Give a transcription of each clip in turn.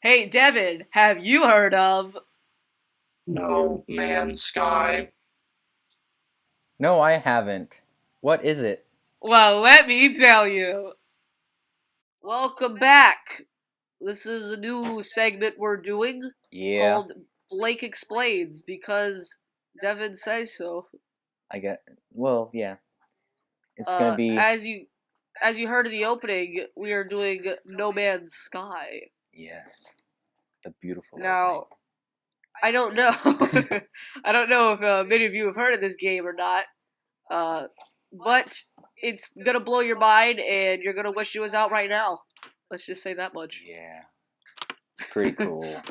Hey, Devin, have you heard of? No Man's Sky. No, I haven't. What is it? Well, let me tell you. Welcome back. This is a new segment we're doing Yeah, called Blake Explains because Devin says so. I get. Well, yeah. It's gonna Uh, be. as you as you heard in the opening, we are doing No Man's Sky. Yes, the beautiful opening. Now, I don't know. I don't know if many of you have heard of this game or not. Uh, but it's gonna blow your mind, and you're gonna wish it was out right now. Let's just say that much. Yeah, it's pretty cool.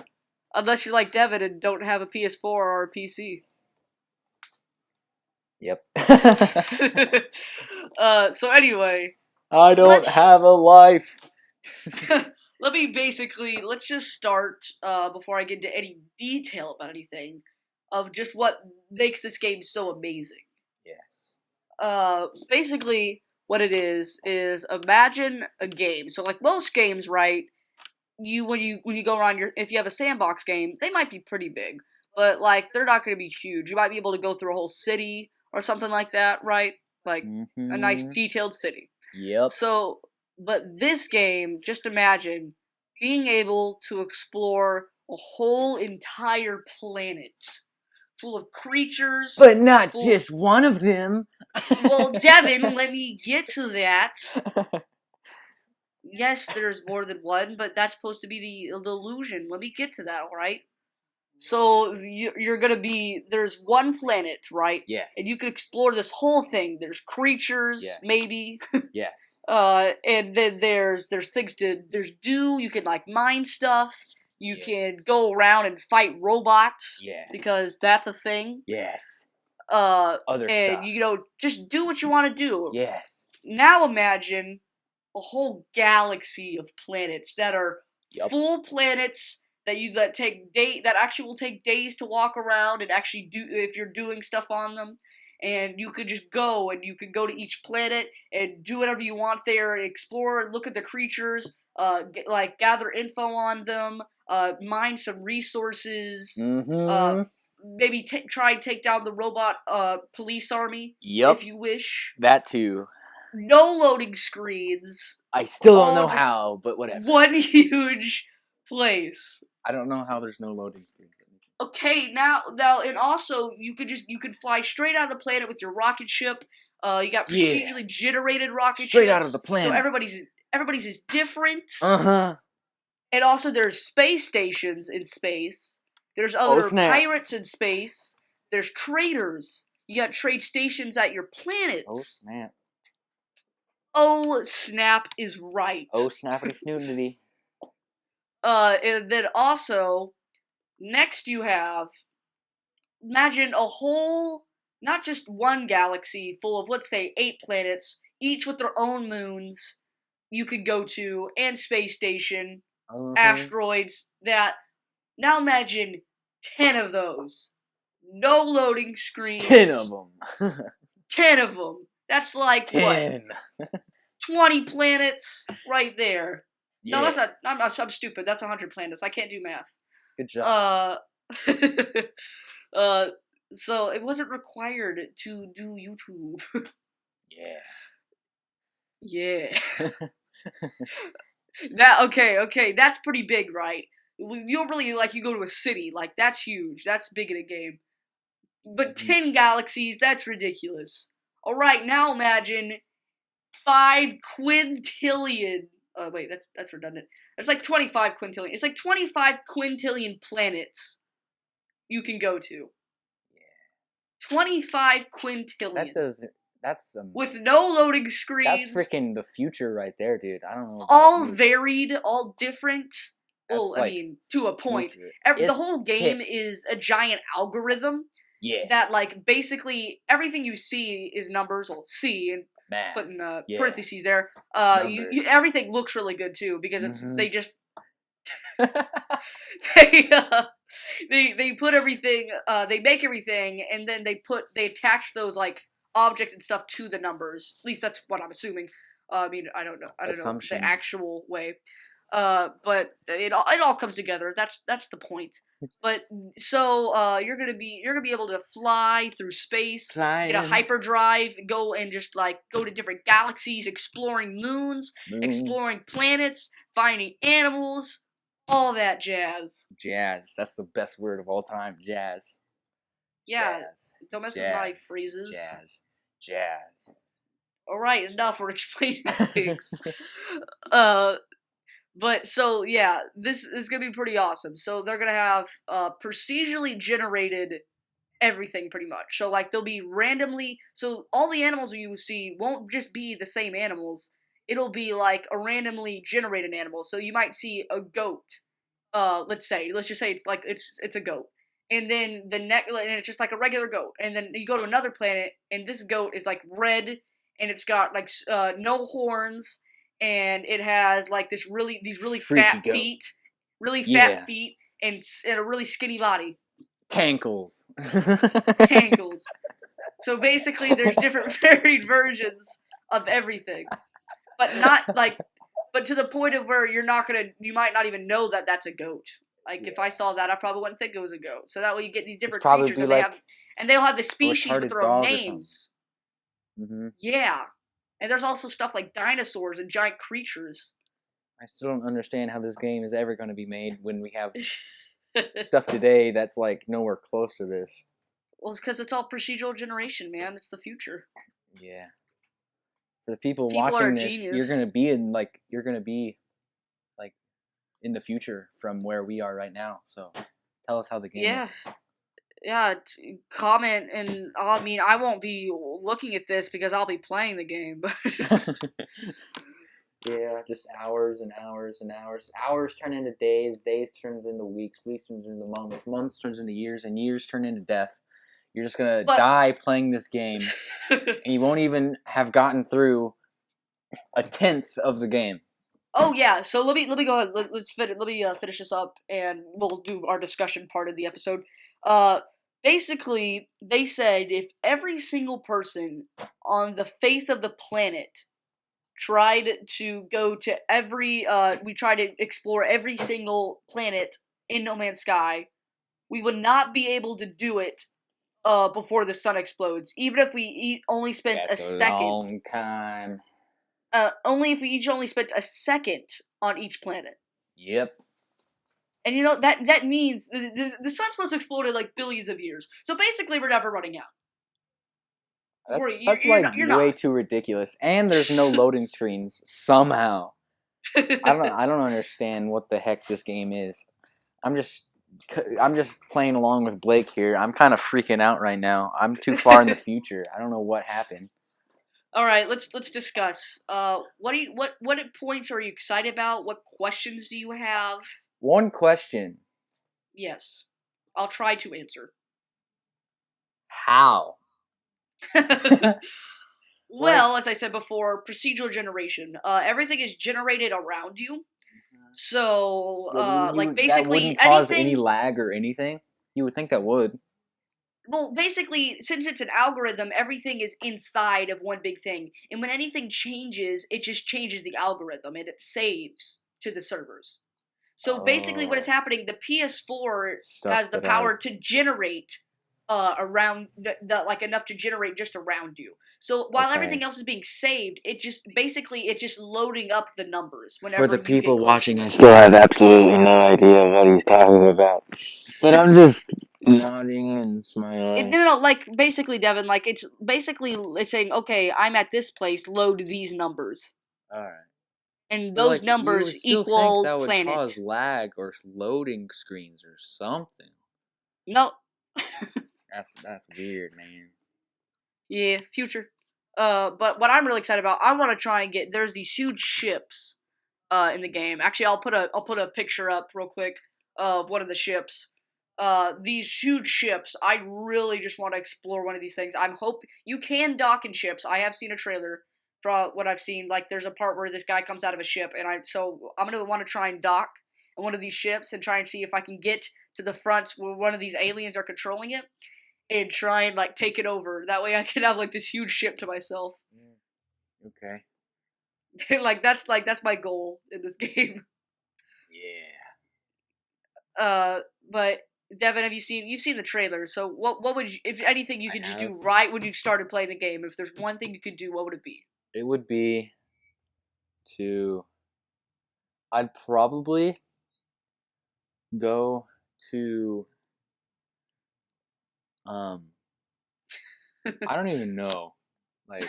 Unless you're like Devin and don't have a PS4 or a PC. Yep. So anyway, I don't let's have a life. let's just start before I get into any detail about anything of just what makes this game so amazing. Yes. Basically what it is imagine a game. So like most games, right? When you go around if you have a sandbox game, they might be pretty big, but like they're not going to be huge. You might be able to go through a whole city or something like that, right? Like a nice Mm-hmm. detailed city. Yep. So, but this game, just imagine being able to explore a whole entire planet full of creatures, But not full. just one of them. Well, Devin, let me get to that. Yes, there's more than one, but that's supposed to be the illusion. Let me get to that, alright? So, you're gonna be. There's one planet, right? Yes. And you can explore this whole thing. There's creatures, Yes. maybe. Yes. And then there's things to do. You can like mine stuff. You Yeah. can go around and fight robots. Yes. Because that's a thing. Yes. Other and stuff. you know, just do what you want to do. Yes. Now imagine a whole galaxy of planets that are Yup. full planets that actually will take days to walk around and actually do if you're doing stuff on them. And you could just go and you could go to each planet and do whatever you want there, explore, look at the creatures, gather info on them, mine some resources, Mm-hmm. maybe try and take down the robot police army Yup. if you wish. That too. No loading screens. I still don't all know just how, but whatever. One huge place. I don't know how there's no loading screen. Okay, now, and also you could fly straight out of the planet with your rocket ship. You got Yeah. procedurally generated rocket Straight ships. out of the planet. So everybody's is different. Uh-huh. And also there's space stations in space. There's other snap. pirates in space. There's traders. You got trade stations at your planets. Oh, snap. Oh, snap is right. Oh, snappity snootity. And then also, next you have, imagine a whole, not just one galaxy full of, let's say, 8 planets, each with their own moons you could go to, and space station, asteroids, that, now imagine 10 of those. No loading screens. 10 of them. 10 of them. That's like, 10. what? 20 planets right there. Yeah. No, that's not. I'm stupid. That's 100 planets. I can't do math. Good job. So it wasn't required to do YouTube. Yeah. Yeah. Now, okay, that's pretty big, right? You don't really, you go to a city, that's huge. That's big in a game. But 10 galaxies, that's ridiculous. Alright, now imagine 5 quintillion. Wait, that's redundant. It's like 25 quintillion. It's like 25 quintillion planets you can go to. Yeah. 25 quintillion. That's with no loading screens. That's freaking the future right there, dude. I don't know. All varied, all different. Well, That's I mean, to a point. Future. The whole game is a giant algorithm. Yeah. That, basically everything you see is numbers. Well, C and math. Put in parentheses there. Everything looks really good too because it's they just they put everything. They make everything and then they attach those objects and stuff to the numbers. At least that's what I'm assuming. I mean, I don't know. I don't know the actual way. But it all comes together. That's the point. But so you're gonna be able to fly through space, get a hyperdrive, go and just like go to different galaxies, exploring moons, exploring planets, finding animals, all that jazz. Jazz. That's the best word of all time. Jazz. Yeah, Jazz. don't mess with my phrases. Jazz. All right, enough. We're explaining things. But so yeah, this is gonna be pretty awesome. So they're gonna have procedurally generated everything pretty much. So like they'll be randomly. So all the animals you see won't just be the same animals. It'll be like a randomly generated animal. So you might see a goat. Let's just say it's a goat. And then and it's just like a regular goat. And then you go to another planet, and this goat is like red, and it's got like no horns, and it has like these really Freaky fat goat. feet, fat feet, and a really skinny body. Cankles. Cankles. So basically, there's different varied versions of everything, but not like, but to the point of where you might not even know that that's a goat. Like if I saw that, I probably wouldn't think it was a goat. So that way you get these different creatures, and they'll have the species with their own names. Mm-hmm. Yeah. And there's also stuff like dinosaurs and giant creatures. I still don't understand how this game is ever going to be made when we have stuff today that's like nowhere close to this. Well, it's because it's all procedural generation, man. It's the future. Yeah. For the people watching this, you're going to be in the future from where we are right now. So tell us how the game is. Yeah, comment, and I won't be looking at this because I'll be playing the game. But yeah, just hours and hours and hours. Hours turn into days. Days turns into weeks. Weeks turns into months. Months turns into years, and years turn into death. You're just gonna die playing this game, and you won't even have gotten through a 10th of the game. Oh yeah, so let me go ahead. Let me finish this up, and we'll do our discussion part of the episode. Basically, they said if every single person on the face of the planet tried to go to we tried to explore every single planet in No Man's Sky, we would not be able to do it before the sun explodes, even if we only spent a second. Long time. Only if we each only spent a second on each planet. Yep. And you know, that means the sun's supposed to explode in like billions of years. So basically we're never running out. That's way too ridiculous. And there's no loading screens somehow. I don't understand what the heck this game is. I'm just playing along with Blake here. I'm kind of freaking out right now. I'm too far in the future. I don't know what happened. All right, let's discuss. What points are you excited about? What questions do you have? One question. Yes. I'll try to answer. How? Well, as I said before, procedural generation. Everything is generated around you. So, basically, that wouldn't cause any lag or anything. You would think that would. Well, basically, since it's an algorithm, everything is inside of one big thing. And when anything changes, it just changes the algorithm, and it saves to the servers. So basically what is happening, the PS4 has the power to generate around enough to generate just around you. So while everything else is being saved, it's just loading up the numbers whenever. For the people watching, I still have absolutely no idea what he's talking about. But I'm just nodding and smiling. Basically, Devin, it's saying, okay, I'm at this place, load these numbers. Alright. And those numbers equal planet. You would still think that would cause lag or loading screens or something. No. That's weird, man. Yeah, future. But what I'm really excited about, I want to try and there's these huge ships in the game. Actually, I'll put a picture up real quick of one of the ships. These huge ships, I really just want to explore one of these things. You can dock in ships. I have seen a trailer. From what I've seen, there's a part where this guy comes out of a ship, and I'm gonna want to try and dock in one of these ships and try and see if I can get to the front where one of these aliens are controlling it, and try and take it over. That way, I can have this huge ship to myself. Okay. That's my goal in this game. But Devin, you've seen the trailer? So what would you, if anything, you could just do have. right when you started playing the game? If there's one thing you could do, what would it be? It would be I'd probably go to I don't even know. Like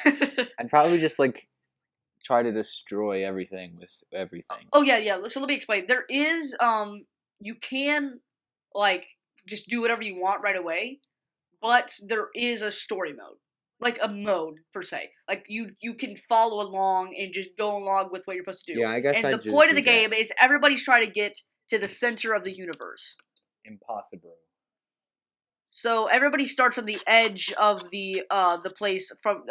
I'd probably just like try to destroy everything with everything. Oh yeah. So let me explain. There is you can like just do whatever you want right away, but there is a story mode. Like a mode per se. Like you can follow along and just go along with what you're supposed to do. Yeah, I guess and I'd the just point of do the game is everybody's trying to get to the center of the universe. Impossible. So everybody starts on the edge of the place from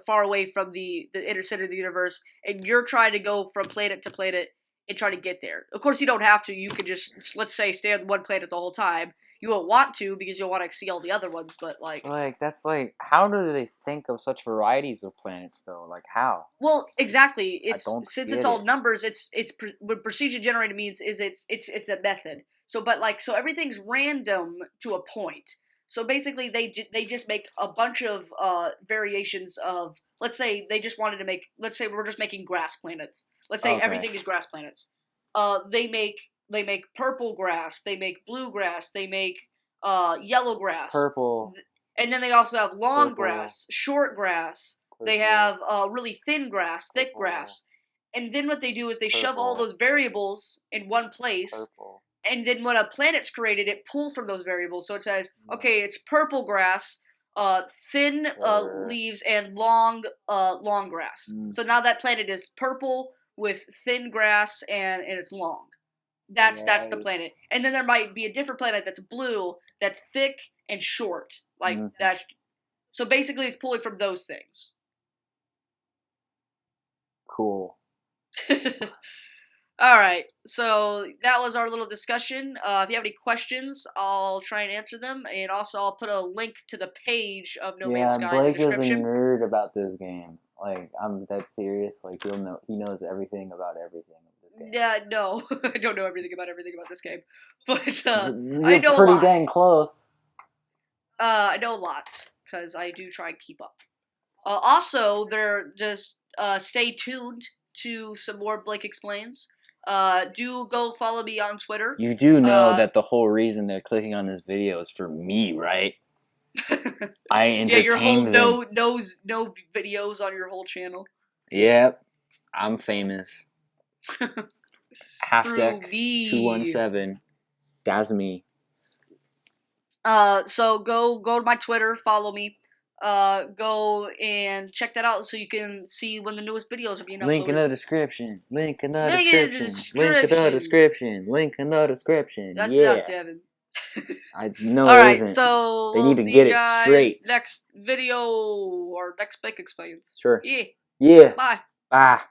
far away from the inner center of the universe, and you're trying to go from planet to planet and try to get there. Of course, you don't have to. You could just, let's say, stay on one planet the whole time. You won't want to because you'll want to see all the other ones, but like that's like, how do they think of such varieties of planets though? Like how? Well, exactly. It's since it's all numbers. What procedure generated means is it's a method. So everything's random to a point. So basically, they just make a bunch of variations of. Let's say they just wanted to make. Let's say we're just making grass planets. Let's say everything is grass planets. They make purple grass. They make blue grass. They make yellow grass. Purple. And then they also have long grass, short grass. They have really thin grass, thick grass. And then what they do is they shove all those variables in one place. And then when a planet's created, it pulls from those variables. So it says, okay, it's purple grass, thin leaves, and long grass. So now that planet is purple with thin grass and it's long. That's the planet. And then there might be a different planet that's blue, that's thick and short. Like that's. So basically, it's pulling from those things. Cool. All right, so that was our little discussion. If you have any questions, I'll try and answer them, and also I'll put a link to the page of No Man's Sky in the description. Blake is a nerd about this game. Like, I'm that serious. Like, he knows everything about everything of this game. Yeah, no, I don't know everything about this game, but You're I know a lot. pretty dang close. I know a lot because I do try and keep up. Also, stay tuned to some more Blake Explains. Do go follow me on Twitter. You do know that the whole reason they're clicking on this video is for me, right? I entertain them. No videos on your whole channel. Yep, I'm famous. Halfdeck 217. That's me. So go to my Twitter, follow me. Go and check that out so you can see when the newest videos are being uploaded. Link in the description. Link in the description. That's not Devin. I know. All right, isn't. so they we'll need to see get you it guys straight. Next video or next Blake Explains. Sure. Yeah. Yeah. Bye. Bye.